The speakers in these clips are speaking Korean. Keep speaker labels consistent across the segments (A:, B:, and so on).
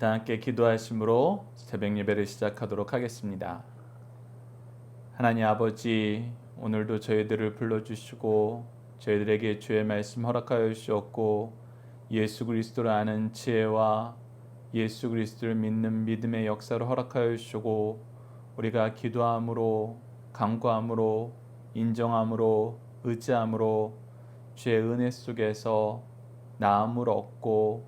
A: 다 함께 기도하심으로 새벽 예배를 시작하도록 하겠습니다. 하나님 아버지, 오늘도 저희들을 불러주시고 저희들에게 주의 말씀 허락하여 주시옵고 예수 그리스도를 아는 지혜와 예수 그리스도를 믿는 믿음의 역사를 허락하여 주시고 우리가 기도함으로 간구함으로 인정함으로 의지함으로 주의 은혜 속에서 나음을 얻고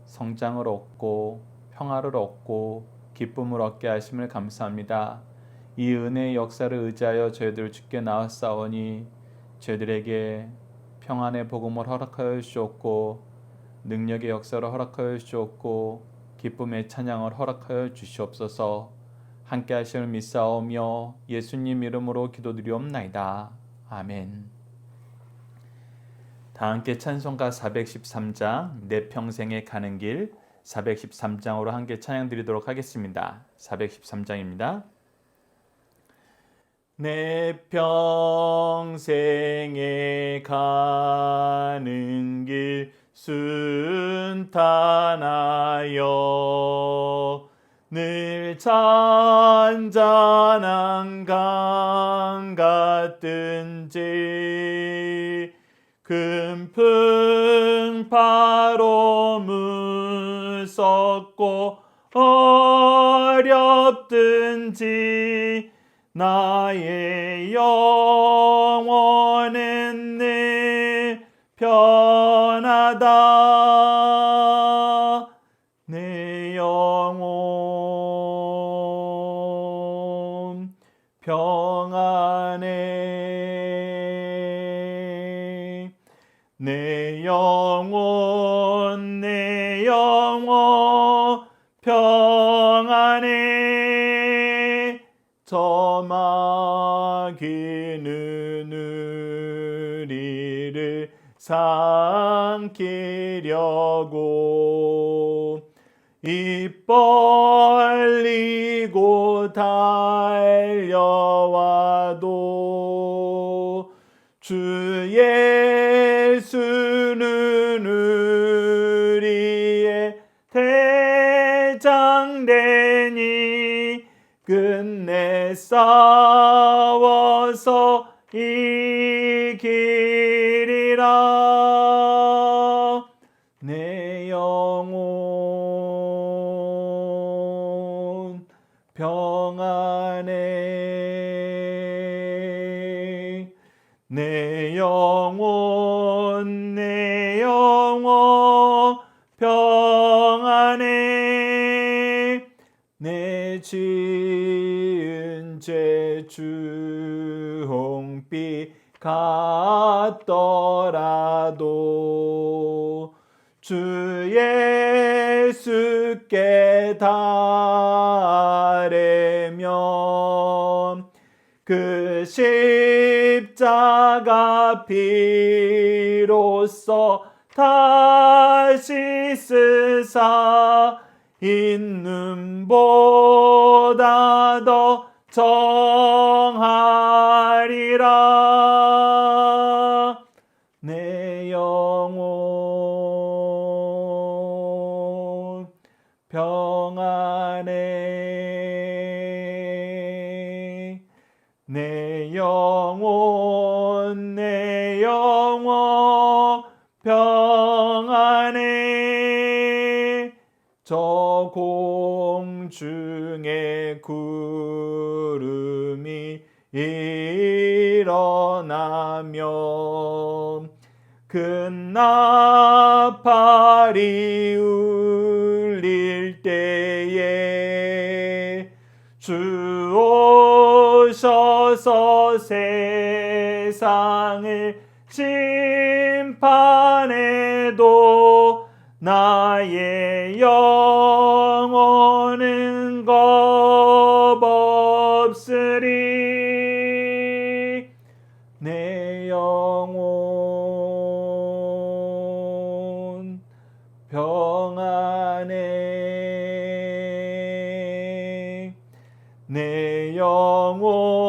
A: 성장을 얻고 평화를 얻고 기쁨을 얻게 하심을 감사합니다. 이 은혜의 역사를 의지하여 저희들 주께 나왔사오니 저희들에게 평안의 복음을 허락하여 주시옵고 능력의 역사를 허락하여 주시옵고 기쁨의 찬양을 허락하여 주시옵소서. 함께 하심을 믿사오며 예수님 이름으로 기도드리옵나이다. 아멘. 다 함께 찬송가 413장 내 평생에 가는 길 413장으로 함께 찬양 드리도록 하겠습니다. 413장입니다. 내 평생에 가는 길 순탄하여 늘 잔잔한 강 같든지 금풍 바로 무섭고 어렵든지 나의 영혼은 늘 편하다. 내 영혼 평안해. 내 영혼 평안해. 저마귀는 우리를 삼키려고 입 벌리고 달려와도 주 예수는 우리의 대장되니 끝내 싸워서 이기리라. 내 영혼 평안해. 내 영혼 평안해. 내 지은 죄 주홍빛 같더라도 주 예수께 달래면 그 십자가 피로써 다시 쓰사 있는보다 더 정하리라. 내 영혼 평안해. 내 영혼 평안해. 저 공중에 구름이 일어나면 큰 나팔이 울릴 때에 주 오셔서 세상을 심판해도 나의 영혼은 겁없으리. 내 영혼 평안해. 내 영혼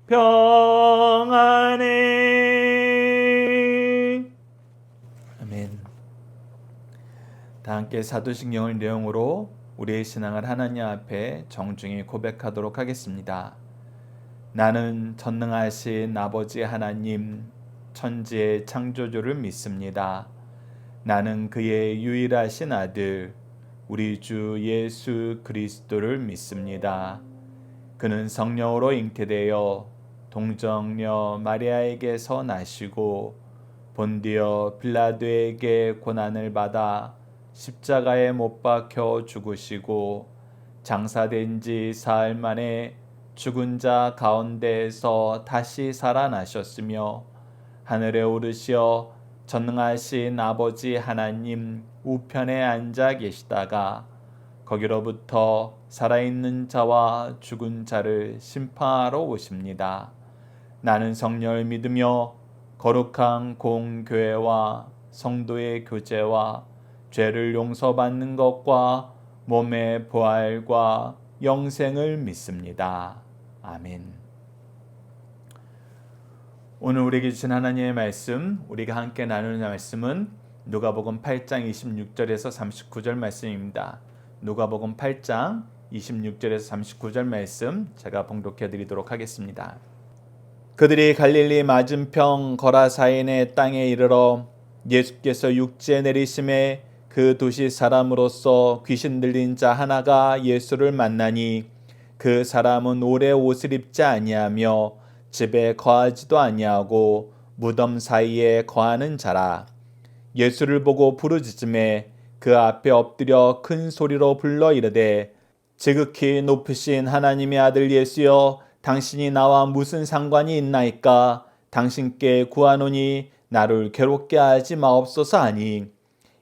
A: 평안해. 아멘. 다 함께 사도신경을 내용으로 우리의 신앙을 하나님 앞에 정중히 고백하도록 하겠습니다. 나는 전능하신 아버지 하나님, 천지의 창조주를 믿습니다. 나는 그의 유일하신 아들, 우리 주 예수 그리스도를 믿습니다. 그는 성령으로 잉태되어 동정녀 마리아에게서 나시고 본디어 빌라도에게 고난을 받아 십자가에 못 박혀 죽으시고 장사된 지 사흘 만에 죽은 자 가운데에서 다시 살아나셨으며 하늘에 오르시어 전능하신 아버지 하나님 우편에 앉아 계시다가 거기로부터 살아있는 자와 죽은 자를 심판하러 오십니다. 나는 성령을 믿으며 거룩한 공교회와 성도의 교제와 죄를 용서받는 것과 몸의 부활과 영생을 믿습니다. 아멘. 오늘 우리에게 주신 하나님의 말씀, 우리가 함께 나누는 말씀은 누가복음 8장 26절에서 39절 말씀입니다. 누가복음 8장 26절에서 39절 말씀 제가 봉독해 드리도록 하겠습니다. 그들이 갈릴리 맞은편 거라사인의 땅에 이르러 예수께서 육지에 내리심에 그 도시 사람으로서 귀신 들린 자 하나가 예수를 만나니 그 사람은 오래 옷을 입지 아니하며 집에 거하지도 아니하고 무덤 사이에 거하는 자라. 예수를 보고 부르짖음에 그 앞에 엎드려 큰 소리로 불러 이르되 지극히 높으신 하나님의 아들 예수여, 당신이 나와 무슨 상관이 있나이까? 당신께 구하노니 나를 괴롭게 하지 마옵소서 하니,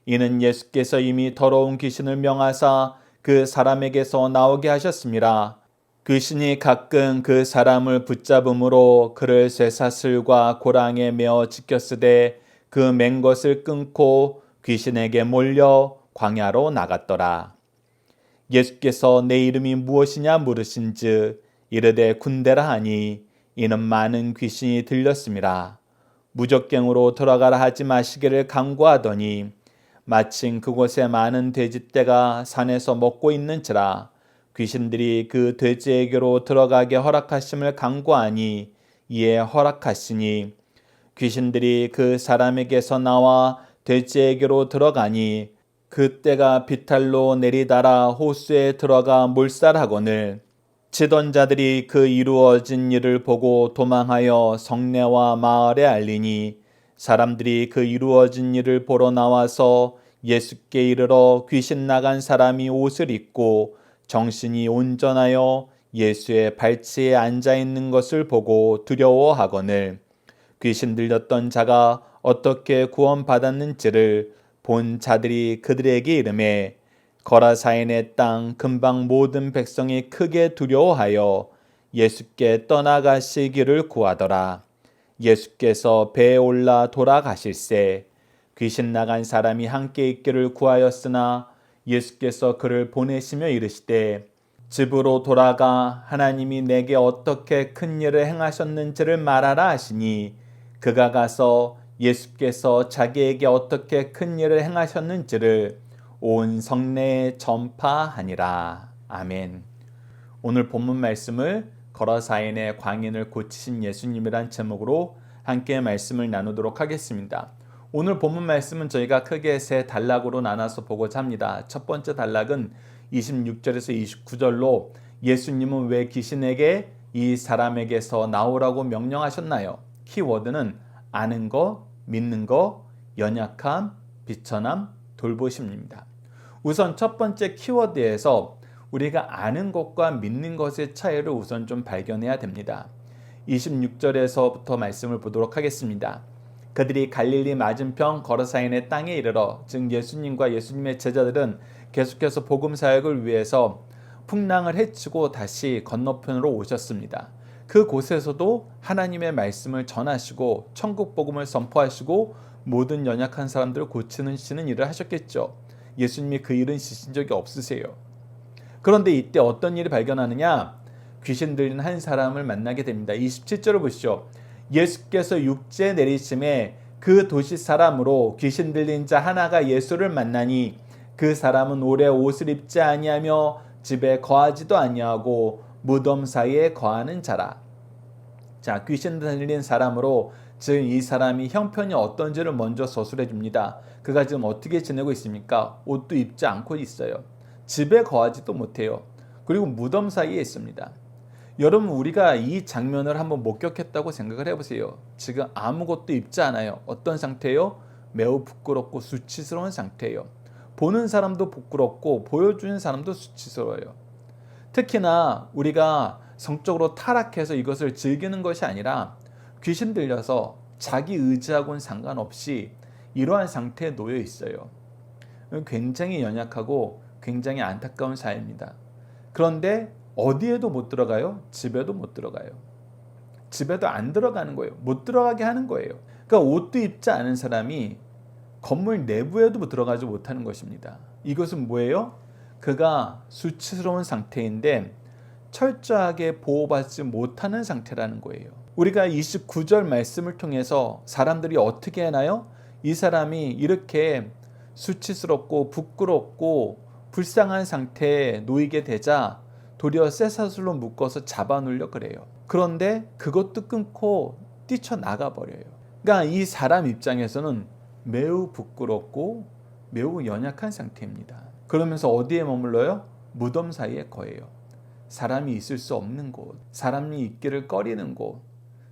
A: 이는 예수께서 이미 더러운 귀신을 명하사 그 사람에게서 나오게 하셨습니다. 귀신이 가끔 그 사람을 붙잡음으로 그를 쇠사슬과 고랑에 메어 지켰으되 그 맨 것을 끊고 귀신에게 몰려 광야로 나갔더라. 예수께서 내 이름이 무엇이냐 물으신즉 이르되 군대라 하니, 이는 많은 귀신이 들렸음이라. 무적갱으로 돌아가라 하지 마시기를 간구하더니 마침 그곳에 많은 돼지떼가 산에서 먹고 있는지라 귀신들이 그 돼지에게로 들어가게 허락하심을 간구하니 이에 허락하시니 귀신들이 그 사람에게서 나와 돼지에게로 들어가니 그 떼가 비탈로 내리달아 호수에 들어가 몰살하거늘 치던 자들이 그 이루어진 일을 보고 도망하여 성내와 마을에 알리니 사람들이 그 이루어진 일을 보러 나와서 예수께 이르러 귀신 나간 사람이 옷을 입고 정신이 온전하여 예수의 발치에 앉아 있는 것을 보고 두려워하거늘 귀신 들렸던 자가 어떻게 구원받았는지를 본 자들이 그들에게 이르매 거라사인의 땅 근방 모든 백성이 크게 두려워하여 예수께 떠나가시기를 구하더라. 예수께서 배에 올라 돌아가실새 귀신 나간 사람이 함께 있기를 구하였으나 예수께서 그를 보내시며 이르시되 집으로 돌아가 하나님이 내게 어떻게 큰 일을 행하셨는지를 말하라 하시니 그가 가서 예수께서 자기에게 어떻게 큰 일을 행하셨는지를 온 성내에 전파하니라. 아멘. 오늘 본문 말씀을 거라사인의 광인을 고치신 예수님이란 제목으로 함께 말씀을 나누도록 하겠습니다. 오늘 본문 말씀은 저희가 크게 세 단락으로 나눠서 보고자 합니다. 첫 번째 단락은 26절에서 29절로 예수님은 왜 귀신에게 이 사람에게서 나오라고 명령하셨나요? 키워드는 아는 거, 믿는 거, 연약함, 비천함, 돌보심입니다. 우선 첫 번째 키워드에서 우리가 아는 것과 믿는 것의 차이를 우선 좀 발견해야 됩니다. 26절에서부터 말씀을 보도록 하겠습니다. 그들이 갈릴리 맞은편 거라사인의 땅에 이르러, 즉 예수님과 예수님의 제자들은 계속해서 복음 사역을 위해서 풍랑을 헤치고 다시 건너편으로 오셨습니다. 그곳에서도 하나님의 말씀을 전하시고 천국 복음을 선포하시고 모든 연약한 사람들을 고치는 일을 하셨겠죠. 예수님이 그 일은 시신 적이 없으세요. 그런데 이때 어떤 일을 발견하느냐? 귀신 들린 한 사람을 만나게 됩니다. 27절을 보시죠. 예수께서 육지에 내리심에 그 도시 사람으로 귀신 들린 자 하나가 예수를 만나니 그 사람은 오래 옷을 입지 아니하며 집에 거하지도 아니하고 무덤 사이에 거하는 자라. 자, 귀신 들린 사람으로 즉 이 사람이 형편이 어떤지를 먼저 서술해 줍니다. 그가 지금 어떻게 지내고 있습니까? 옷도 입지 않고 있어요. 집에 거하지도 못해요. 그리고 무덤 사이에 있습니다. 여러분, 우리가 이 장면을 한번 목격했다고 생각을 해보세요. 지금 아무것도 입지 않아요. 어떤 상태예요? 매우 부끄럽고 수치스러운 상태예요. 보는 사람도 부끄럽고 보여주는 사람도 수치스러워요. 특히나 우리가 성적으로 타락해서 이것을 즐기는 것이 아니라 귀신 들려서 자기 의지하고는 상관없이 이러한 상태에 놓여 있어요. 굉장히 연약하고 굉장히 안타까운 사회입니다. 그런데 어디에도 못 들어가요? 집에도 못 들어가요. 집에도 안 들어가는 거예요. 못 들어가게 하는 거예요. 그러니까 옷도 입지 않은 사람이 건물 내부에도 들어가지 못하는 것입니다. 이것은 뭐예요? 그가 수치스러운 상태인데 철저하게 보호받지 못하는 상태라는 거예요. 우리가 29절 말씀을 통해서 사람들이 어떻게 하나요? 이 사람이 이렇게 수치스럽고 부끄럽고 불쌍한 상태에 놓이게 되자 도리어 쇠사슬로 묶어서 잡아놓으려 그래요. 그런데 그것도 끊고 뛰쳐나가 버려요. 그러니까 이 사람 입장에서는 매우 부끄럽고 매우 연약한 상태입니다. 그러면서 어디에 머물러요? 무덤 사이에 거해요. 사람이 있을 수 없는 곳, 사람이 있기를 꺼리는 곳,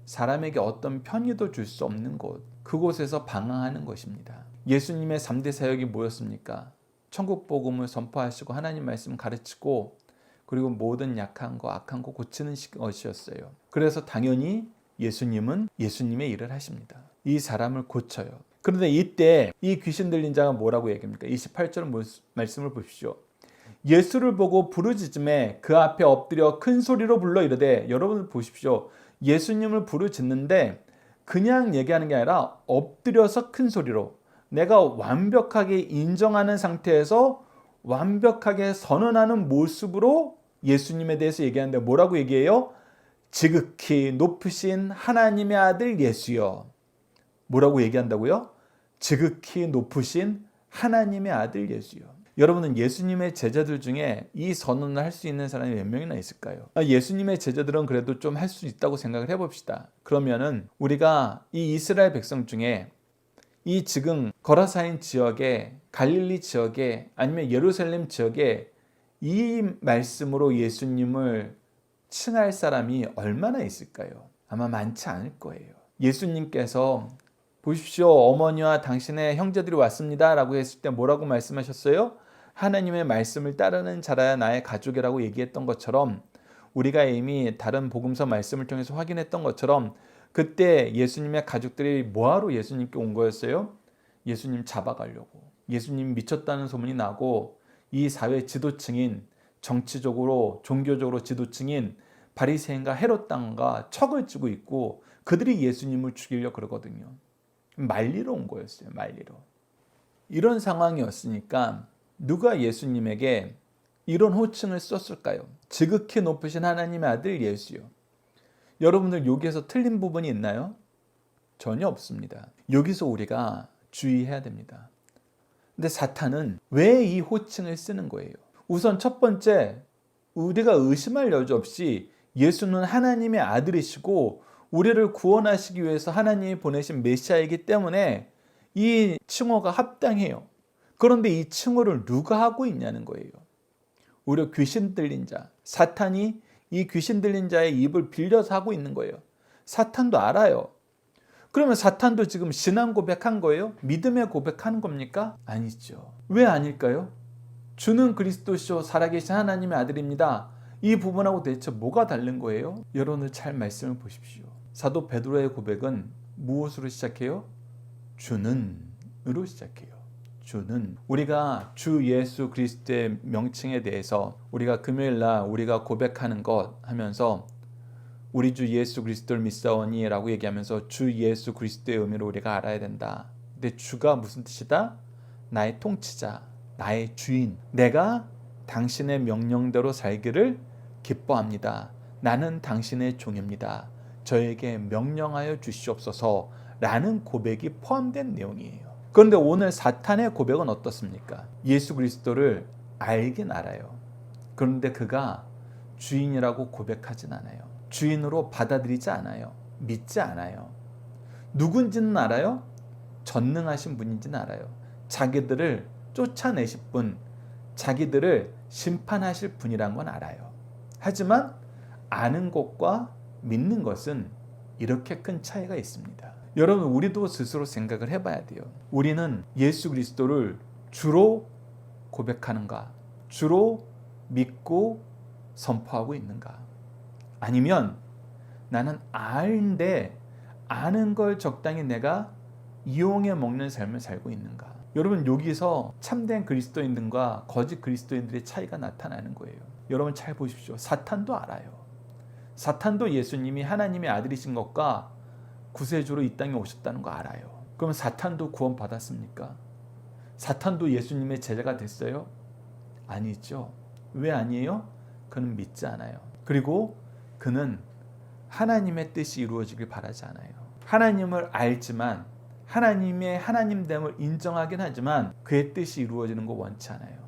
A: 사람에게 어떤 편의도 줄 수 없는 곳, 그곳에서 방황하는 것입니다. 예수님의 3대 사역이 뭐였습니까? 천국 복음을 선포하시고 하나님 말씀 가르치고 그리고 모든 약한 거, 악한 거 고치는 것이었어요. 그래서 당연히 예수님은 예수님의 일을 하십니다. 이 사람을 고쳐요. 그런데 이때 이 귀신 들린 자가 뭐라고 얘기합니까? 28절 말씀을 보십시오. 예수를 보고 부르짖음에 그 앞에 엎드려 큰 소리로 불러 이르되, 여러분 보십시오. 예수님을 부르짖는데 그냥 얘기하는 게 아니라 엎드려서 큰 소리로, 내가 완벽하게 인정하는 상태에서 완벽하게 선언하는 모습으로 예수님에 대해서 얘기하는데 뭐라고 얘기해요? 지극히 높으신 하나님의 아들 예수여. 뭐라고 얘기한다고요? 지극히 높으신 하나님의 아들 예수여. 여러분은 예수님의 제자들 중에 이 선언을 할 수 있는 사람이 몇 명이나 있을까요? 예수님의 제자들은 그래도 좀 할 수 있다고 생각을 해봅시다. 그러면은 우리가 이 이스라엘 백성 중에 이 지금 거라사인 지역에, 갈릴리 지역에, 아니면 예루살렘 지역에 이 말씀으로 예수님을 칭할 사람이 얼마나 있을까요? 아마 많지 않을 거예요. 예수님께서 보십시오, 어머니와 당신의 형제들이 왔습니다 라고 했을 때 뭐라고 말씀하셨어요? 하나님의 말씀을 따르는 자라야 나의 가족이라고 얘기했던 것처럼, 우리가 이미 다른 복음서 말씀을 통해서 확인했던 것처럼 그때 예수님의 가족들이 뭐하러 예수님께 온 거였어요? 예수님 잡아가려고. 예수님 미쳤다는 소문이 나고 이 사회 지도층인, 정치적으로 종교적으로 지도층인 바리새인과 헤롯 당과 척을 쥐고 있고 그들이 예수님을 죽이려고 그러거든요. 말리러 온 거였어요. 말리러. 이런 상황이었으니까 누가 예수님에게 이런 호칭을 썼을까요? 지극히 높으신 하나님의 아들 예수요. 여러분들 여기에서 틀린 부분이 있나요? 전혀 없습니다. 여기서 우리가 주의해야 됩니다. 근데 사탄은 왜 이 호칭을 쓰는 거예요? 우선 첫 번째, 우리가 의심할 여지 없이 예수는 하나님의 아들이시고 우리를 구원하시기 위해서 하나님이 보내신 메시아이기 때문에 이 칭호가 합당해요. 그런데 이 칭호를 누가 하고 있냐는 거예요. 오히려 귀신 들린 자, 사탄이 이 귀신 들린 자의 입을 빌려서 하고 있는 거예요. 사탄도 알아요. 그러면 사탄도 지금 신앙 고백한 거예요? 믿음의 고백하는 겁니까? 아니죠. 왜 아닐까요? 주는 그리스도시요 살아계신 하나님의 아들입니다. 이 부분하고 대체 뭐가 다른 거예요? 여러분들 잘 말씀을 보십시오. 사도 베드로의 고백은 무엇으로 시작해요? 주는으로 시작해요. 주는. 우리가 주 예수 그리스도의 명칭에 대해서 우리가 금요일날 우리가 고백하는 것 하면서 우리 주 예수 그리스도를 믿사오니 라고 얘기하면서 주 예수 그리스도의 의미를 우리가 알아야 된다. 근데 주가 무슨 뜻이다? 나의 통치자, 나의 주인. 내가 당신의 명령대로 살기를 기뻐합니다. 나는 당신의 종입니다. 저에게 명령하여 주시옵소서 라는 고백이 포함된 내용이에요. 그런데 오늘 사탄의 고백은 어떻습니까? 예수 그리스도를 알긴 알아요. 그런데 그가 주인이라고 고백하진 않아요. 주인으로 받아들이지 않아요. 믿지 않아요. 누군지는 알아요. 전능하신 분인지는 알아요. 자기들을 쫓아내실 분, 자기들을 심판하실 분이란 건 알아요. 하지만 아는 것과 믿는 것은 이렇게 큰 차이가 있습니다. 여러분, 우리도 스스로 생각을 해봐야 돼요. 우리는 예수 그리스도를 주로 고백하는가? 주로 믿고 선포하고 있는가? 아니면 나는 아는데 아는 걸 적당히 내가 이용해 먹는 삶을 살고 있는가? 여러분, 여기서 참된 그리스도인들과 거짓 그리스도인들의 차이가 나타나는 거예요. 여러분 잘 보십시오. 사탄도 알아요. 사탄도 예수님이 하나님의 아들이신 것과 구세주로 이 땅에 오셨다는 거 알아요. 그럼 사탄도 구원 받았습니까? 사탄도 예수님의 제자가 됐어요? 아니죠. 왜 아니에요? 그는 믿지 않아요. 그리고 그는 하나님의 뜻이 이루어지길 바라지 않아요. 하나님을 알지만 하나님의 하나님됨을 인정하긴 하지만 그의 뜻이 이루어지는 거 원치 않아요.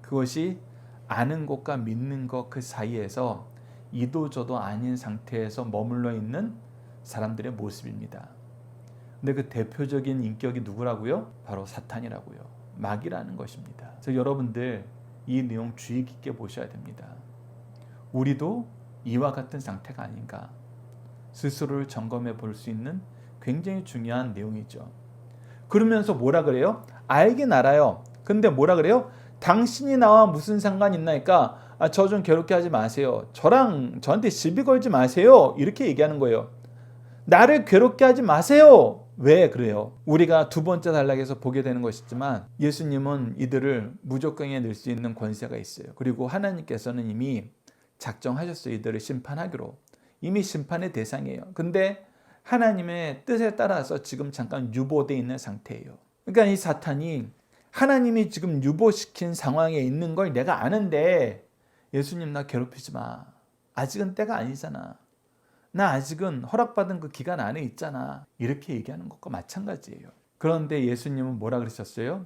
A: 그것이 아는 것과 믿는 것 그 사이에서 이도저도 아닌 상태에서 머물러 있는 사람들의 모습입니다. 근데 그 대표적인 인격이 누구라고요? 바로 사탄이라고요. 마귀라는 것입니다. 그래서 여러분들 이 내용 주의 깊게 보셔야 됩니다. 우리도 이와 같은 상태가 아닌가 스스로를 점검해 볼 수 있는 굉장히 중요한 내용이죠. 그러면서 뭐라 그래요? 알긴 알아요. 근데 뭐라 그래요? 당신이 나와 무슨 상관 있나니까 저 좀 괴롭게 하지 마세요. 저한테 시비 걸지 마세요. 이렇게 얘기하는 거예요. 나를 괴롭게 하지 마세요. 왜 그래요? 우리가 두 번째 단락에서 보게 되는 것이지만 예수님은 이들을 무조건에 넣을 수 있는 권세가 있어요. 그리고 하나님께서는 이미 작정하셨어요. 이들을 심판하기로. 이미 심판의 대상이에요. 근데 하나님의 뜻에 따라서 지금 잠깐 유보되어 있는 상태예요. 그러니까 이 사탄이 하나님이 지금 유보시킨 상황에 있는 걸 내가 아는데 예수님 나 괴롭히지 마. 아직은 때가 아니잖아. 나 아직은 허락받은 그 기간 안에 있잖아. 이렇게 얘기하는 것과 마찬가지예요. 그런데 예수님은 뭐라 그러셨어요?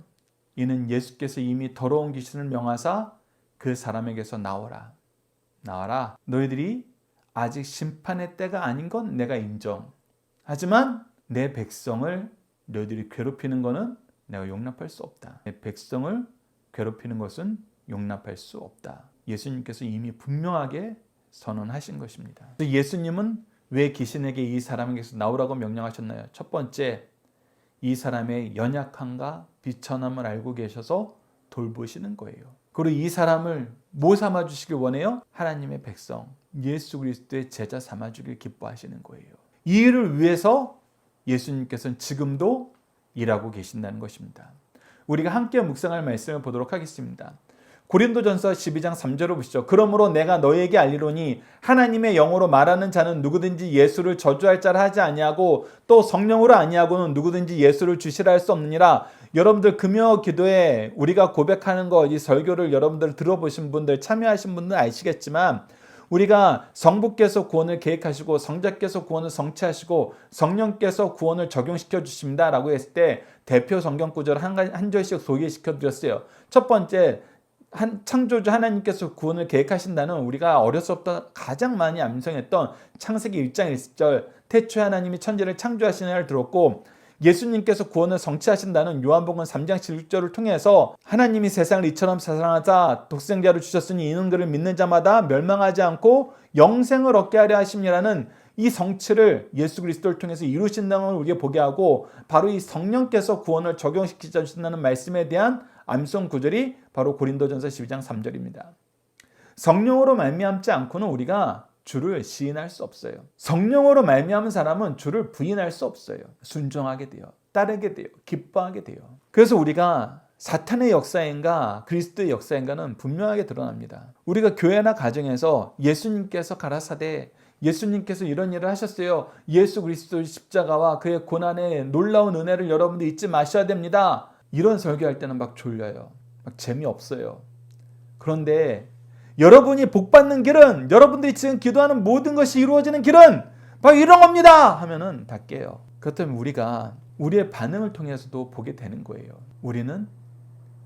A: 이는 예수께서 이미 더러운 귀신을 명하사 그 사람에게서 나오라. 나와라. 너희들이 아직 심판의 때가 아닌 건 내가 인정. 하지만 내 백성을 너희들이 괴롭히는 것은 내가 용납할 수 없다. 내 백성을 괴롭히는 것은 용납할 수 없다. 예수님께서 이미 분명하게 선언하신 것입니다. 예수님은 왜 귀신에게 이 사람에게서 나오라고 명령하셨나요? 첫 번째, 이 사람의 연약함과 비천함을 알고 계셔서 돌보시는 거예요. 그리고 이 사람을 뭐 삼아주시길 원해요? 하나님의 백성, 예수 그리스도의 제자 삼아주길 기뻐하시는 거예요. 이 일을 위해서 예수님께서는 지금도 일하고 계신다는 것입니다. 우리가 함께 묵상할 말씀을 보도록 하겠습니다. 고린도전서 12장 3절을 보시죠. 그러므로 내가 너희에게 알리노니 하나님의 영으로 말하는 자는 누구든지 예수를 저주할 자를 하지 아니하고 또 성령으로 아니하고는 누구든지 예수를 주시라 할 수 없느니라. 여러분들 금요 기도에 우리가 고백하는 거, 이 설교를 여러분들 들어보신 분들, 참여하신 분들 아시겠지만 우리가 성부께서 구원을 계획하시고 성자께서 구원을 성취하시고 성령께서 구원을 적용시켜 주십니다 라고 했을 때 대표 성경 구절을 한 절씩 소개시켜 드렸어요. 첫 번째, 창조주 하나님께서 구원을 계획하신다는 우리가 어려서부터 가장 많이 암송했던 창세기 1장 1절 태초에 하나님이 천지를 창조하시는 날 들었고, 예수님께서 구원을 성취하신다는 요한복음 3장 16절을 통해서 하나님이 세상을 이처럼 사랑하사 독생자를 주셨으니 이는 그를 믿는 자마다 멸망하지 않고 영생을 얻게 하려 하심이라는 이 성취를 예수 그리스도를 통해서 이루신다는 걸 우리가 보게 하고, 바로 이 성령께서 구원을 적용시키자 주신다는 말씀에 대한 암송 구절이 바로 고린도전서 12장 3절입니다. 성령으로 말미암지 않고는 우리가 주를 시인할 수 없어요. 성령으로 말미암은 사람은 주를 부인할 수 없어요. 순종하게 돼요. 따르게 돼요. 기뻐하게 돼요. 그래서 우리가 사탄의 역사인가 그리스도의 역사인가는 분명하게 드러납니다. 우리가 교회나 가정에서 예수님께서 가라사대 예수님께서 이런 일을 하셨어요. 예수 그리스도의 십자가와 그의 고난의 놀라운 은혜를 여러분들 잊지 마셔야 됩니다. 이런 설교할 때는 막 졸려요. 막 재미없어요. 그런데 여러분이 복받는 길은, 여러분들이 지금 기도하는 모든 것이 이루어지는 길은 바로 이런 겁니다 하면은 다 깨요. 그렇다면 우리가 우리의 반응을 통해서도 보게 되는 거예요. 우리는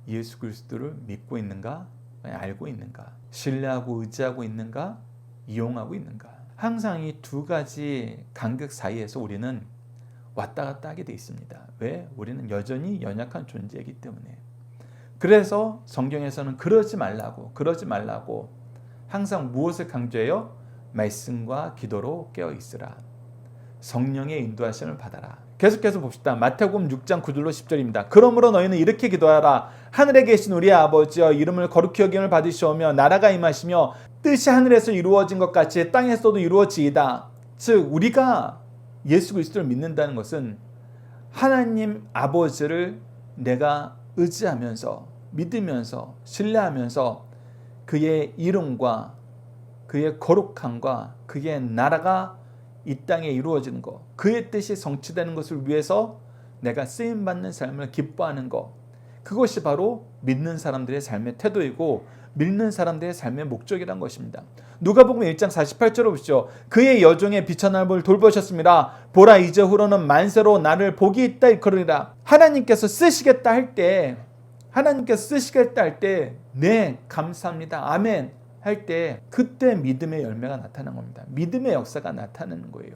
A: 예수 그리스도를 믿고 있는가? 알고 있는가? 신뢰하고 의지하고 있는가? 이용하고 있는가? 항상 이 두 가지 간극 사이에서 우리는 왔다 갔다 하게 돼 있습니다. 왜? 우리는 여전히 연약한 존재이기 때문에. 그래서 성경에서는 그러지 말라고 항상 무엇을 강조해요? 말씀과 기도로 깨어 있으라. 성령의 인도하심을 받아라. 계속해서 봅시다. 마태복음 6장 9절로 10절입니다. 그러므로 너희는 이렇게 기도하라. 하늘에 계신 우리 아버지여, 이름을 거룩히 여김을 받으시오며 나라가 임하시며 뜻이 하늘에서 이루어진 것 같이 땅에서도 이루어지이다. 즉 우리가 예수 그리스도를 믿는다는 것은 하나님 아버지를 내가 의지하면서 믿으면서 신뢰하면서 그의 이름과 그의 거룩함과 그의 나라가 이 땅에 이루어지는 것, 그의 뜻이 성취되는 것을 위해서 내가 쓰임받는 삶을 기뻐하는 것, 그것이 바로 믿는 사람들의 삶의 태도이고 믿는 사람들의 삶의 목적이란 것입니다. 누가복음 1장 48절을 보시죠. 그의 여종의 비천함을 돌보셨습니다. 보라, 이제 후로는 만세로 나를 복이 있다 일컬으리라. 하나님께서 쓰시겠다 할 때, 네, 감사합니다, 아멘 할 때, 그때 믿음의 열매가 나타나는 겁니다. 믿음의 역사가 나타나는 거예요.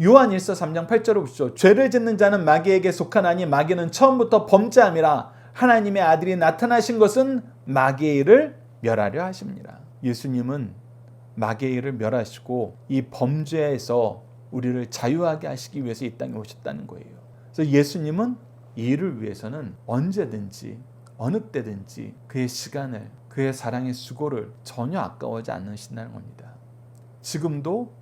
A: 요한 1서 3장 8절을 보시죠. 죄를 짓는 자는 마귀에게 속하나니 마귀는 처음부터 범죄함이라. 하나님의 아들이 나타나신 것은 마귀의 일을 멸하려 하십니다. 예수님은 마귀의 일을 멸하시고 이 범죄에서 우리를 자유하게 하시기 위해서 이 땅에 오셨다는 거예요. 그래서 예수님은 이 일을 위해서는 언제든지 어느 때든지 그의 시간을, 그의 사랑의 수고를 전혀 아까워하지 않으신다는 겁니다. 지금도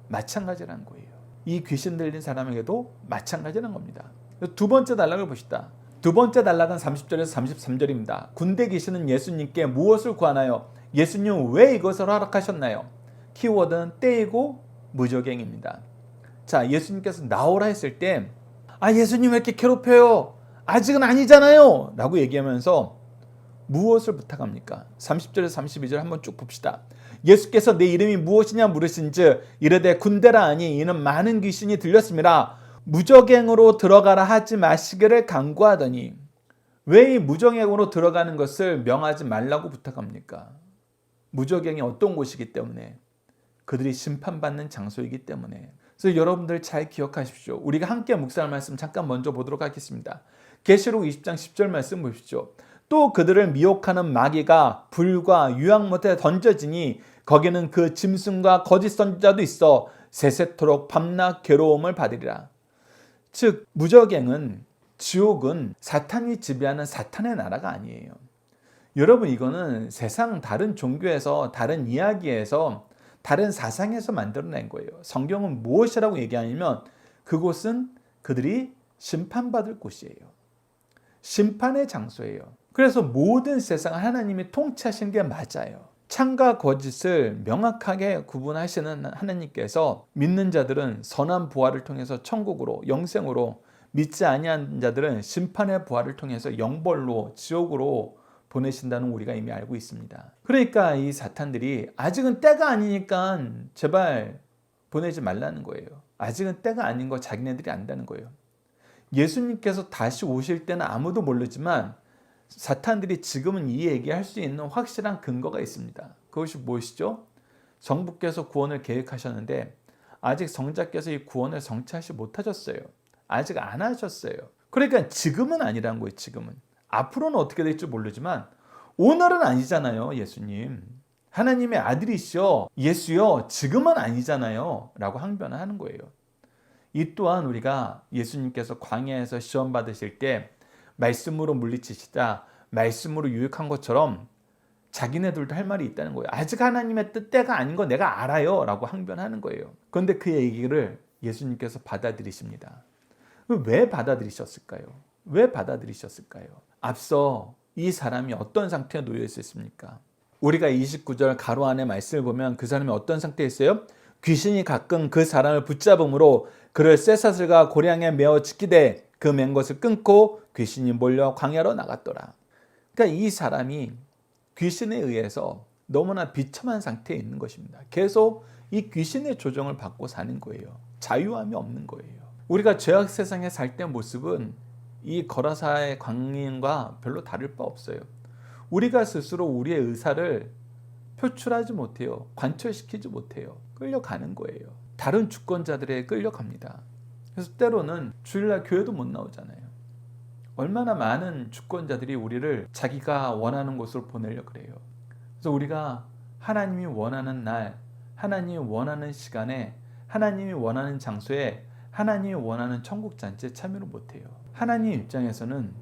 A: 마찬가지라는 거예요. 이 귀신 들린 사람에게도 마찬가지라는 겁니다. 두 번째 단락을 보시다. 두 번째 단락은 30절에서 33절입니다. 군대 귀신은 예수님께 무엇을 구하나요? 예수님은 왜 이것을 허락하셨나요? 키워드는 때이고 무적행입니다. 자, 예수님께서 나오라 했을 때, 예수님 왜 이렇게 괴롭혀요? 아직은 아니잖아요 라고 얘기하면서 무엇을 부탁합니까? 30절에서 32절 한번 쭉 봅시다. 예수께서 내 이름이 무엇이냐 물으신즉 이르되 군대라 하니 이는 많은 귀신이 들렸습니다. 무적행으로 들어가라 하지 마시기를 간구하더니. 왜 이 무적행으로 들어가는 것을 명하지 말라고 부탁합니까? 무적행이 어떤 곳이기 때문에, 그들이 심판받는 장소이기 때문에. 그래서 여러분들 잘 기억하십시오. 우리가 함께 묵상할 말씀 잠깐 먼저 보도록 하겠습니다. 계시록 20장 10절 말씀 보십시오. 또 그들을 미혹하는 마귀가 불과 유황못에 던져지니 거기는 그 짐승과 거짓 선지자도 있어 세세토록 밤낮 괴로움을 받으리라. 즉 무적행은, 지옥은 사탄이 지배하는 사탄의 나라가 아니에요. 여러분, 이거는 세상 다른 종교에서, 다른 이야기에서, 다른 사상에서 만들어낸 거예요. 성경은 무엇이라고 얘기하냐면 그곳은 그들이 심판받을 곳이에요. 심판의 장소예요. 그래서 모든 세상을 하나님이 통치하시는 게 맞아요. 참과 거짓을 명확하게 구분하시는 하나님께서 믿는 자들은 선한 부활을 통해서 천국으로, 영생으로, 믿지 아니한 자들은 심판의 부활을 통해서 영벌로, 지옥으로 보내신다는 우리가 이미 알고 있습니다. 그러니까 이 사탄들이 아직은 때가 아니니까 제발 보내지 말라는 거예요. 아직은 때가 아닌 거 자기네들이 안다는 거예요. 예수님께서 다시 오실 때는 아무도 모르지만 사탄들이 지금은 이 얘기할 수 있는 확실한 근거가 있습니다. 그것이 무엇이죠? 정부께서 구원을 계획하셨는데 아직 성자께서 이 구원을 성취하지 못하셨어요. 아직 안 하셨어요. 그러니까 지금은 아니라는 거예요. 지금은. 앞으로는 어떻게 될지 모르지만 오늘은 아니잖아요. 예수님. 하나님의 아들이시여, 예수여, 지금은 아니잖아요 라고 항변을 하는 거예요. 이 또한 우리가 예수님께서 광야에서 시험 받으실 때 말씀으로 물리치시다, 말씀으로 유익한 것처럼 자기네들도 할 말이 있다는 거예요. 아직 하나님의 때가 아닌 거 내가 알아요 라고 항변하는 거예요. 그런데 그 얘기를 예수님께서 받아들이십니다. 왜 받아들이셨을까요? 왜 받아들이셨을까요? 앞서 이 사람이 어떤 상태에 놓여 있었습니까? 우리가 29절 가로 안에 말씀을 보면 그 사람이 어떤 상태에 있어요? 귀신이 가끔 그 사람을 붙잡음으로 그를 쇠사슬과 고량에 메어 지키되 그 맨 것을 끊고 귀신이 몰려 광야로 나갔더라. 그러니까 이 사람이 귀신에 의해서 너무나 비참한 상태에 있는 것입니다. 계속 이 귀신의 조정을 받고 사는 거예요. 자유함이 없는 거예요. 우리가 죄악 세상에 살 때 모습은 이 거라사의 광인과 별로 다를 바 없어요. 우리가 스스로 우리의 의사를 표출하지 못해요. 관철시키지 못해요. 끌려가는 거예요. 다른 주권자들에 끌려갑니다. 그래서 때로는 주일날 교회도 못 나오잖아요. 얼마나 많은 주권자들이 우리를 자기가 원하는 곳으로 보내려고 그래요. 그래서 우리가 하나님이 원하는 날, 하나님이 원하는 시간에, 하나님이 원하는 장소에, 하나님이 원하는 천국 잔치에 참여를 못해요. 하나님 입장에서는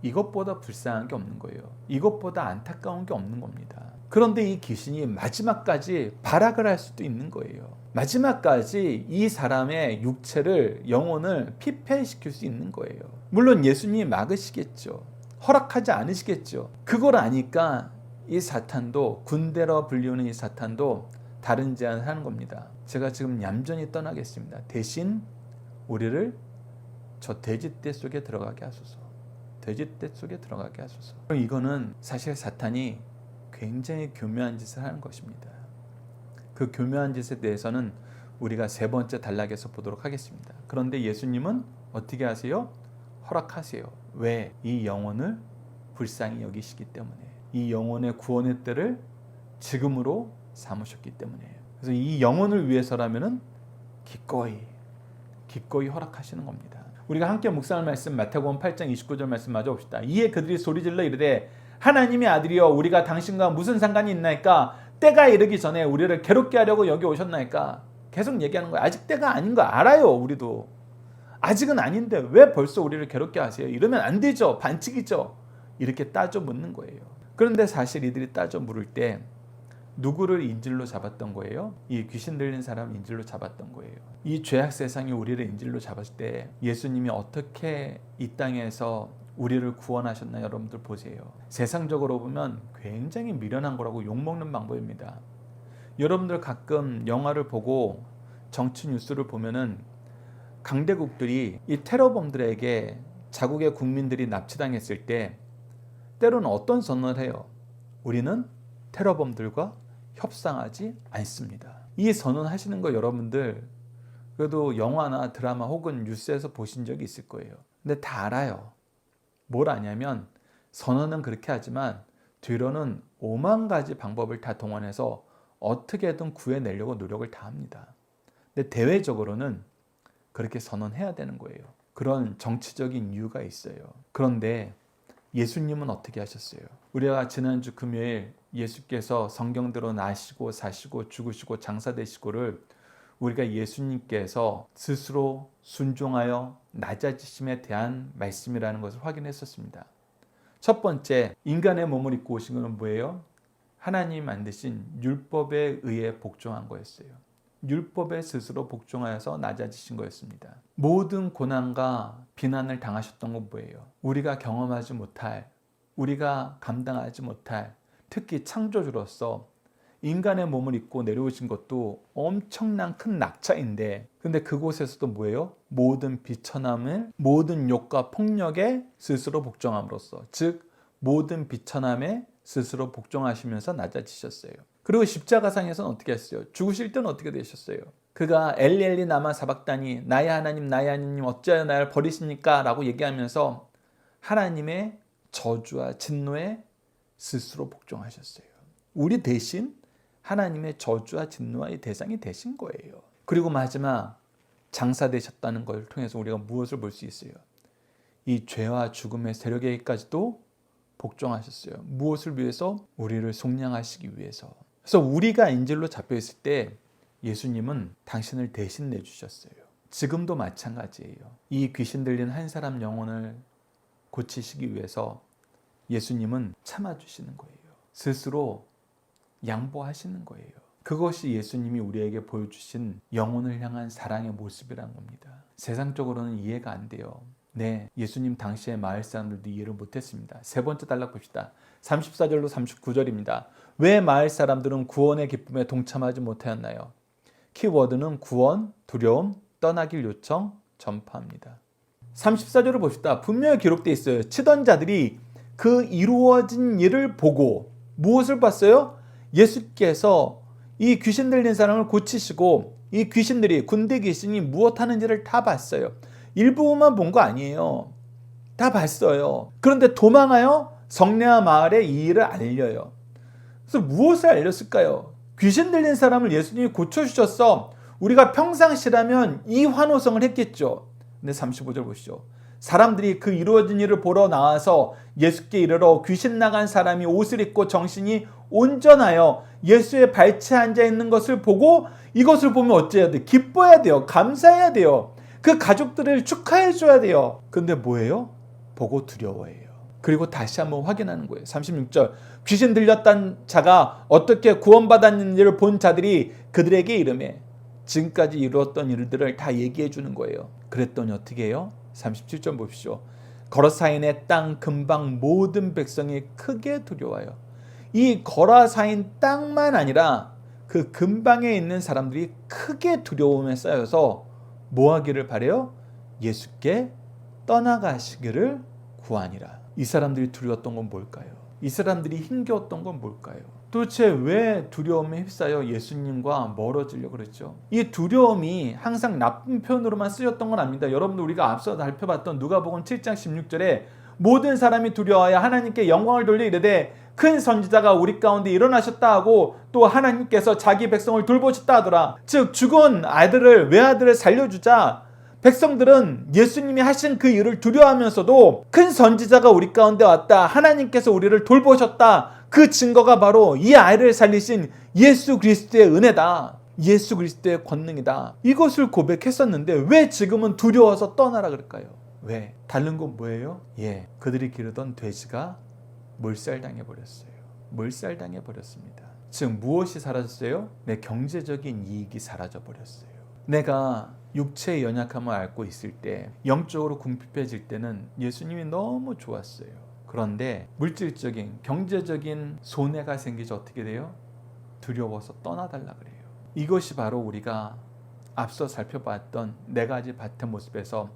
A: 이것보다 불쌍한 게 없는 거예요. 이것보다 안타까운 게 없는 겁니다. 그런데 이 귀신이 마지막까지 발악을 할 수도 있는 거예요. 마지막까지 이 사람의 육체를, 영혼을 피폐시킬 수 있는 거예요. 물론 예수님이 막으시겠죠. 허락하지 않으시겠죠. 그걸 아니까 이 사탄도, 군대로 불리우는 이 사탄도 다른 제안을 하는 겁니다. 제가 지금 얌전히 떠나겠습니다. 대신 우리를 저 돼지떼 속에 들어가게 하소서. 돼지떼 속에 들어가게 하소서. 이거는 사실 사탄이 굉장히 교묘한 짓을 하는 것입니다. 그 교묘한 짓에 대해서는 우리가 세 번째 단락에서 보도록 하겠습니다. 그런데 예수님은 어떻게 하세요? 허락하세요. 왜? 이 영혼을 불쌍히 여기시기 때문에. 이 영혼의 구원의 때를 지금으로 삼으셨기 때문에. 그래서 이 영혼을 위해서라면은 기꺼이 허락하시는 겁니다. 우리가 함께 묵상할 말씀 마태복음 8장 29절 말씀 마저 봅시다. 이에 그들이 소리질러 이르되 하나님의 아들이여 우리가 당신과 무슨 상관이 있나이까? 때가 이르기 전에 우리를 괴롭게 하려고 여기 오셨나이까? 계속 얘기하는 거예요. 아직 때가 아닌 거 알아요. 우리도. 아직은 아닌데 왜 벌써 우리를 괴롭게 하세요? 이러면 안 되죠. 반칙이죠. 이렇게 따져 묻는 거예요. 그런데 사실 이들이 따져 물을 때 누구를 인질로 잡았던 거예요? 이 귀신 들린 사람을 인질로 잡았던 거예요. 이 죄악 세상이 우리를 인질로 잡았을 때 예수님이 어떻게 이 땅에서 우리를 구원하셨나 여러분들 보세요. 세상적으로 보면 굉장히 미련한 거라고 욕먹는 방법입니다. 여러분들 가끔 영화를 보고 정치 뉴스를 보면은 강대국들이 이 테러범들에게 자국의 국민들이 납치당했을 때 때로는 어떤 선언을 해요? 우리는 테러범들과 협상하지 않습니다. 이 선언하시는 거 여러분들 그래도 영화나 드라마 혹은 뉴스에서 보신 적이 있을 거예요. 근데 다 알아요. 뭘 아냐면 선언은 그렇게 하지만 뒤로는 5만 가지 방법을 다 동원해서 어떻게든 구해내려고 노력을 다 합니다. 근데 대외적으로는 그렇게 선언해야 되는 거예요. 그런 정치적인 이유가 있어요. 그런데 예수님은 어떻게 하셨어요? 우리가 지난주 금요일 예수께서 성경대로 나시고 사시고 죽으시고 장사되시고를 우리가 예수님께서 스스로 순종하여 낮아지심에 대한 말씀이라는 것을 확인했었습니다. 첫 번째, 인간의 몸을 입고 오신 것은 뭐예요? 하나님 만드신 율법에 의해 복종한 거였어요. 율법에 스스로 복종하여서 낮아지신 거였습니다. 모든 고난과 비난을 당하셨던 건 뭐예요? 우리가 경험하지 못할, 우리가 감당하지 못할, 특히 창조주로서 인간의 몸을 입고 내려오신 것도 엄청난 큰 낙차인데 근데 그곳에서도 뭐예요? 모든 비천함을 모든 욕과 폭력에 스스로 복종함으로써 즉 모든 비천함에 스스로 복종하시면서 낮아지셨어요. 그리고 십자가상에서는 어떻게 했어요? 죽으실 때는 어떻게 되셨어요? 그가 엘리 엘리 나마 사박다니 나의 하나님 어찌하여 나를 버리십니까? 라고 얘기하면서 하나님의 저주와 진노에 스스로 복종하셨어요. 우리 대신 하나님의 저주와 진노의 대상이 되신 거예요. 그리고 마지막 장사되셨다는 걸 통해서 우리가 무엇을 볼 수 있어요? 이 죄와 죽음의 세력에게까지도 복종하셨어요. 무엇을 위해서? 우리를 속량하시기 위해서. 그래서 우리가 인질로 잡혀있을 때 예수님은 당신을 대신 내주셨어요. 지금도 마찬가지예요. 이 귀신 들린 한 사람 영혼을 고치시기 위해서 예수님은 참아주시는 거예요. 스스로 양보하시는 거예요. 그것이 예수님이 우리에게 보여주신 영혼을 향한 사랑의 모습이라는 겁니다. 세상적으로는 이해가 안 돼요. 네, 예수님 당시의 마을 사람들도 이해를 못했습니다. 세 번째 단락 봅시다. 34절로 39절입니다. 왜 마을 사람들은 구원의 기쁨에 동참하지 못하였나요? 키워드는 구원, 두려움, 떠나길 요청, 전파합니다. 34절을 봅시다. 분명히 기록되어 있어요. 치던 자들이 그 이루어진 일을 보고 무엇을 봤어요? 예수께서 이 귀신 들린 사람을 고치시고 이 귀신들이 군대 귀신이 무엇 하는지를 다 봤어요. 일부만 본 거 아니에요. 다 봤어요. 그런데 도망하여 성내와 마을에 이 일을 알려요. 그래서 무엇을 알렸을까요? 귀신 들린 사람을 예수님이 고쳐주셨어. 우리가 평상시라면 이 환호성을 했겠죠. 근데 35절 보시죠. 사람들이 그 이루어진 일을 보러 나와서 예수께 이르러 귀신 나간 사람이 옷을 입고 정신이 온전하여 예수의 발치에 앉아 있는 것을 보고, 이것을 보면 어째야 돼? 기뻐해야 돼요. 감사해야 돼요. 그 가족들을 축하해 줘야 돼요. 근데 뭐예요? 보고 두려워해요. 그리고 다시 한번 확인하는 거예요. 36절. 귀신 들렸던 자가 어떻게 구원받았는지를 본 자들이 그들에게 이르매, 지금까지 이루었던 일들을 다 얘기해 주는 거예요. 그랬더니 어떻게 해요? 37절 보십시오. 거라사인의 땅 근방 모든 백성이 크게 두려워요. 이 거라사인 땅만 아니라 그 근방에 있는 사람들이 크게 두려움에 쌓여서 뭐 하기를 바래요? 예수께 떠나가시기를 구하니라. 이 사람들이 두려웠던 건 뭘까요? 이 사람들이 힘겨웠던 건 뭘까요? 도대체 왜 두려움에 휩싸여 예수님과 멀어지려고 그랬죠? 이 두려움이 항상 나쁜 표현으로만 쓰였던 건 아닙니다. 여러분들, 우리가 앞서 살펴봤던 누가복음 7장 16절에 모든 사람이 두려워하여 하나님께 영광을 돌려 이르되 큰 선지자가 우리 가운데 일어나셨다 하고, 또 하나님께서 자기 백성을 돌보셨다 하더라. 즉 죽은 아들을, 외아들을 살려주자 백성들은 예수님이 하신 그 일을 두려워하면서도 큰 선지자가 우리 가운데 왔다, 하나님께서 우리를 돌보셨다, 그 증거가 바로 이 아이를 살리신 예수 그리스도의 은혜다, 예수 그리스도의 권능이다, 이것을 고백했었는데 왜 지금은 두려워서 떠나라 그럴까요? 왜? 다른 건 뭐예요? 그들이 기르던 돼지가 몰살당해버렸어요. 몰살당해버렸습니다. 즉 무엇이 사라졌어요? 내 경제적인 이익이 사라져버렸어요. 내가 육체의 연약함을 앓고 있을 때, 영적으로 궁핍해질 때는 예수님이 너무 좋았어요. 그런데 물질적인, 경제적인 손해가 생기지 어떻게 돼요? 두려워서 떠나달라 그래요. 이것이 바로 우리가 앞서 살펴봤던 네 가지 밭의 모습에서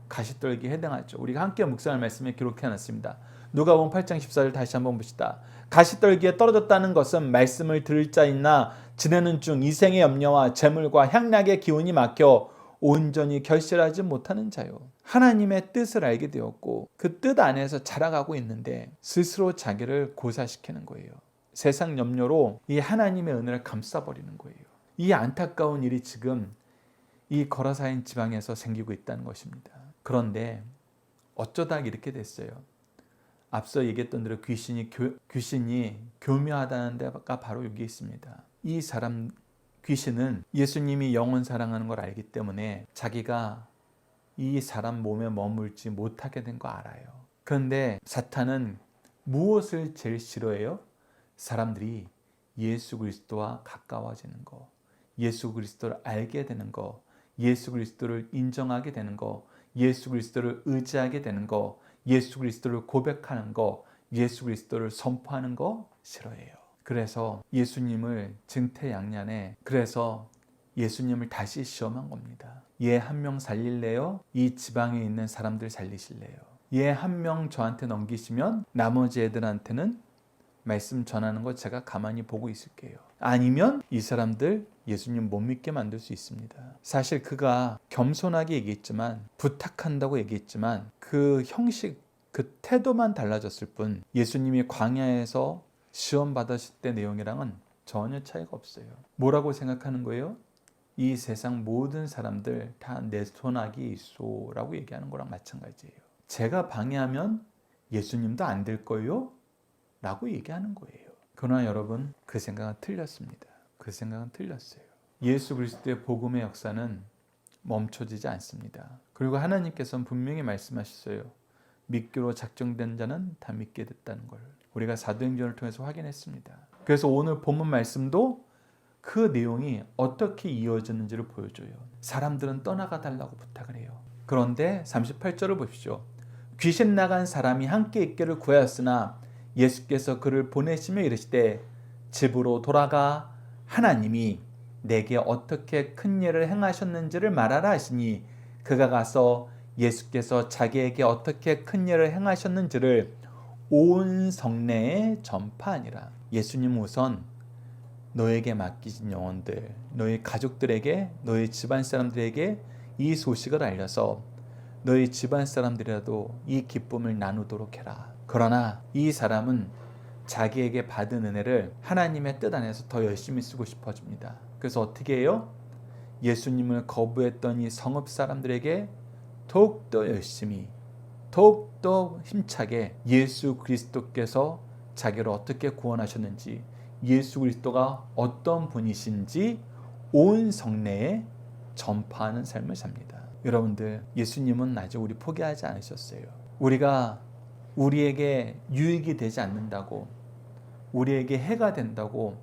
A: 가시떨기에 해당하죠. 우리가 함께 묵상할 말씀에 기록해놨습니다. 누가복음 8장 14절 다시 한번 봅시다. 가시떨기에 떨어졌다는 것은 말씀을 들을 자 있나 지내는 중 이생의 염려와 재물과 향락의 기운이 막혀 온전히 결실하지 못하는 자요. 하나님의 뜻을 알게 되었고 그 뜻 안에서 자라가고 있는데 스스로 자기를 고사시키는 거예요. 세상 염려로 이 하나님의 은혜를 감싸버리는 거예요. 이 안타까운 일이 지금 이 거라사인 지방에서 생기고 있다는 것입니다. 그런데 어쩌다 이렇게 됐어요. 앞서 얘기했던 대로 귀신이 교묘하다는 데가 바로 여기 있습니다. 이 사람 귀신은 예수님이 영원 사랑하는 걸 알기 때문에 자기가 이 사람 몸에 머물지 못하게 된 거 알아요. 그런데 사탄은 무엇을 제일 싫어해요? 사람들이 예수 그리스도와 가까워지는 거, 예수 그리스도를 알게 되는 거, 예수 그리스도를 인정하게 되는 거, 예수 그리스도를 의지하게 되는 거, 예수 그리스도를 고백하는 거, 예수 그리스도를 선포하는 거 싫어해요. 그래서 예수님을 증태양년에, 그래서 예수님을 다시 시험한 겁니다. 얘 한 명 살릴래요? 이 지방에 있는 사람들 살리실래요? 얘 한 명 저한테 넘기시면 나머지 애들한테는 말씀 전하는 거 제가 가만히 보고 있을게요. 아니면 이 사람들 예수님 못 믿게 만들 수 있습니다. 사실 그가 겸손하게 얘기했지만, 부탁한다고 얘기했지만 그 형식, 그 태도만 달라졌을 뿐 예수님이 광야에서 시험 받으실 때 내용이랑은 전혀 차이가 없어요. 뭐라고 생각하는 거예요? 이 세상 모든 사람들 다 내 손아귀 있소라고 얘기하는 거랑 마찬가지예요. 제가 방해하면 예수님도 안 될 거예요? 라고 얘기하는 거예요. 그러나 여러분, 그 생각은 틀렸습니다. 그 생각은 틀렸어요. 예수 그리스도의 복음의 역사는 멈춰지지 않습니다. 그리고 하나님께서는 분명히 말씀하셨어요. 믿기로 작정된 자는 다 믿게 됐다는 걸 우리가 사도행전을 통해서 확인했습니다. 그래서 오늘 본문 말씀도 그 내용이 어떻게 이어졌는지를 보여줘요. 사람들은 떠나가 달라고 부탁을 해요. 그런데 38절을 보십시오. 귀신 나간 사람이 함께 있기를 구하였으나 예수께서 그를 보내시며 이르시되 집으로 돌아가 하나님이 내게 어떻게 큰 일을 행하셨는지를 말하라 하시니 그가 가서 예수께서 자기에게 어떻게 큰 일을 행하셨는지를 온 성내에 전파하니라. 예수님은 우선 너에게 맡기신 영혼들, 너희 가족들에게, 너희 집안 사람들에게 이 소식을 알려서 너희 집안 사람들이라도 이 기쁨을 나누도록 해라. 그러나 이 사람은 자기에게 받은 은혜를 하나님의 뜻 안에서 더 열심히 쓰고 싶어집니다. 그래서 어떻게 해요? 예수님을 거부했던 이 성읍 사람들에게 더욱더 열심히, 더욱더 힘차게 예수 그리스도께서 자기를 어떻게 구원하셨는지, 예수 그리스도가 어떤 분이신지 온 성내에 전파하는 삶을 삽니다. 여러분들, 예수님은 아직 우리 포기하지 않으셨어요. 우리가 우리에게 유익이 되지 않는다고, 우리에게 해가 된다고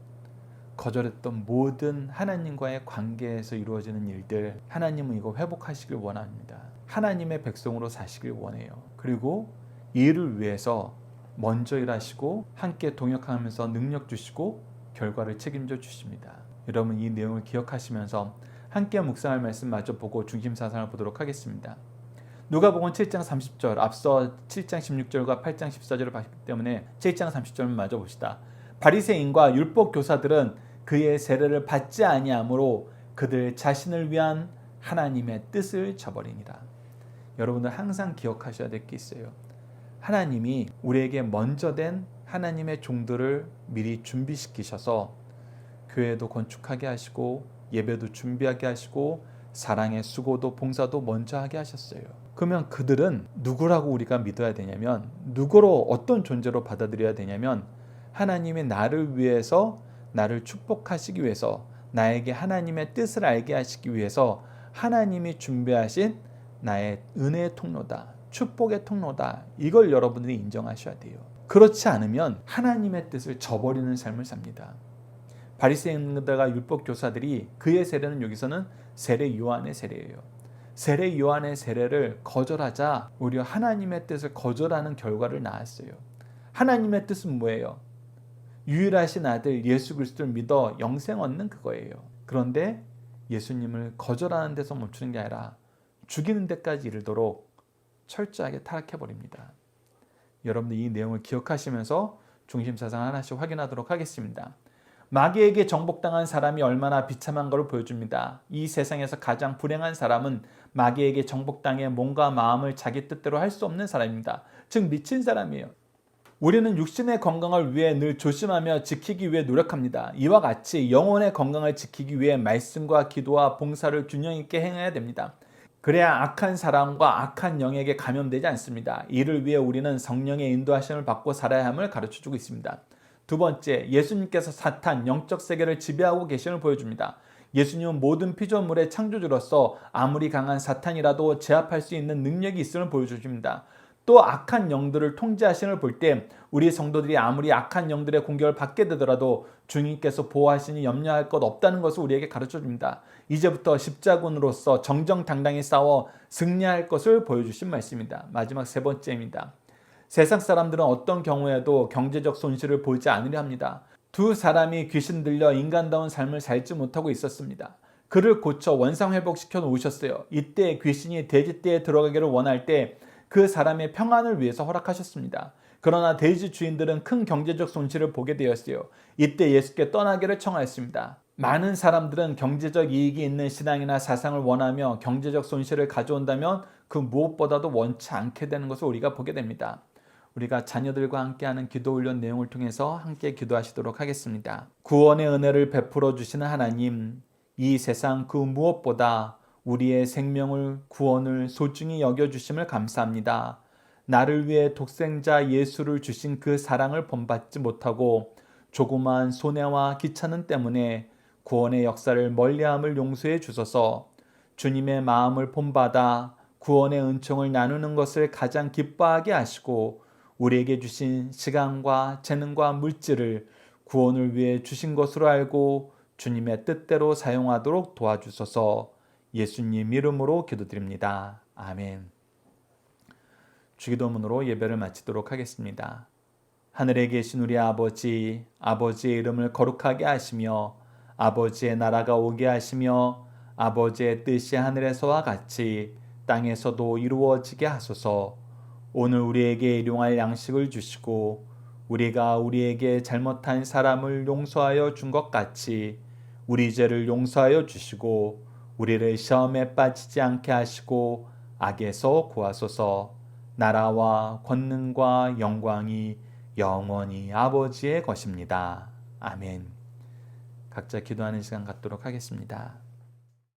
A: 거절했던 모든 하나님과의 관계에서 이루어지는 일들, 하나님은 이거 회복하시길 원합니다. 하나님의 백성으로 사시길 원해요. 그리고 이를 위해서 먼저 일하시고 함께 동역하면서 능력 주시고 결과를 책임져 주십니다. 여러분, 이 내용을 기억하시면서 함께 묵상할 말씀 마저 보고 중심 사상을 보도록 하겠습니다. 누가복음 7장 30절, 앞서 7장 16절과 8장 14절을 봤기 때문에 7장 30절을 마저 봅시다. 바리새인과 율법 교사들은 그의 세례를 받지 아니하므로 그들 자신을 위한 하나님의 뜻을 저버리니라. 여러분들 항상 기억하셔야 될 게 있어요. 하나님이 우리에게 먼저 된 하나님의 종들을 미리 준비시키셔서 교회도 건축하게 하시고 예배도 준비하게 하시고 사랑의 수고도 봉사도 먼저 하게 하셨어요. 그러면 그들은 누구라고 우리가 믿어야 되냐면, 누구로, 어떤 존재로 받아들여야 되냐면, 하나님이 나를 위해서, 나를 축복하시기 위해서, 나에게 하나님의 뜻을 알게 하시기 위해서 하나님이 준비하신 나의 은혜의 통로다, 축복의 통로다, 이걸 여러분들이 인정하셔야 돼요. 그렇지 않으면 하나님의 뜻을 저버리는 삶을 삽니다. 바리새인들과 율법 교사들이, 그의 세례는 여기서는 세례 요한의 세례예요. 세례 요한의 세례를 거절하자 오히려 하나님의 뜻을 거절하는 결과를 낳았어요. 하나님의 뜻은 뭐예요? 유일하신 아들 예수 그리스도를 믿어 영생 얻는 그거예요. 그런데 예수님을 거절하는 데서 멈추는 게 아니라 죽이는 데까지 이르도록 철저하게 타락해버립니다. 여러분들, 이 내용을 기억하시면서 중심사상 하나씩 확인하도록 하겠습니다. 마귀에게 정복당한 사람이 얼마나 비참한 것을 보여줍니다. 이 세상에서 가장 불행한 사람은 마귀에게 정복당해 몸과 마음을 자기 뜻대로 할 수 없는 사람입니다. 즉 미친 사람이에요. 우리는 육신의 건강을 위해 늘 조심하며 지키기 위해 노력합니다. 이와 같이 영혼의 건강을 지키기 위해 말씀과 기도와 봉사를 균형 있게 행해야 됩니다. 그래야 악한 사람과 악한 영에게 감염되지 않습니다. 이를 위해 우리는 성령의 인도하심을 받고 살아야 함을 가르쳐주고 있습니다. 두 번째, 예수님께서 사탄, 영적 세계를 지배하고 계심을 보여줍니다. 예수님은 모든 피조물의 창조주로서 아무리 강한 사탄이라도 제압할 수 있는 능력이 있음을 보여주십니다. 또 악한 영들을 통제하심을 볼 때 우리 성도들이 아무리 악한 영들의 공격을 받게 되더라도 주님께서 보호하시니 염려할 것 없다는 것을 우리에게 가르쳐줍니다. 이제부터 십자군으로서 정정당당히 싸워 승리할 것을 보여주신 말씀입니다. 마지막 세 번째입니다. 세상 사람들은 어떤 경우에도 경제적 손실을 보지 않으려 합니다. 두 사람이 귀신 들려 인간다운 삶을 살지 못하고 있었습니다. 그를 고쳐 원상회복시켜 놓으셨어요. 이때 귀신이 돼지떼에 들어가기를 원할 때 그 사람의 평안을 위해서 허락하셨습니다. 그러나 돼지 주인들은 큰 경제적 손실을 보게 되었어요. 이때 예수께 떠나기를 청하였습니다. 많은 사람들은 경제적 이익이 있는 신앙이나 사상을 원하며 경제적 손실을 가져온다면 그 무엇보다도 원치 않게 되는 것을 우리가 보게 됩니다. 우리가 자녀들과 함께하는 기도훈련 내용을 통해서 함께 기도하시도록 하겠습니다. 구원의 은혜를 베풀어 주시는 하나님, 이 세상 그 무엇보다 우리의 생명을, 구원을 소중히 여겨주심을 감사합니다. 나를 위해 독생자 예수를 주신 그 사랑을 본받지 못하고 조그마한 손해와 귀찮음 때문에 구원의 역사를 멀리함을 용서해 주소서. 주님의 마음을 본받아 구원의 은총을 나누는 것을 가장 기뻐하게 하시고 우리에게 주신 시간과 재능과 물질을 구원을 위해 주신 것으로 알고 주님의 뜻대로 사용하도록 도와주소서. 예수님 이름으로 기도드립니다. 아멘. 주기도문으로 예배를 마치도록 하겠습니다. 하늘에 계신 우리 아버지, 아버지의 이름을 거룩하게 하시며 아버지의 나라가 오게 하시며 아버지의 뜻이 하늘에서와 같이 땅에서도 이루어지게 하소서. 오늘 우리에게 일용할 양식을 주시고 우리가 우리에게 잘못한 사람을 용서하여 준 것 같이 우리 죄를 용서하여 주시고 우리를 시험에 빠지지 않게 하시고 악에서 구하소서. 나라와 권능과 영광이 영원히 아버지의 것입니다. 아멘. 각자 기도하는 시간 갖도록 하겠습니다.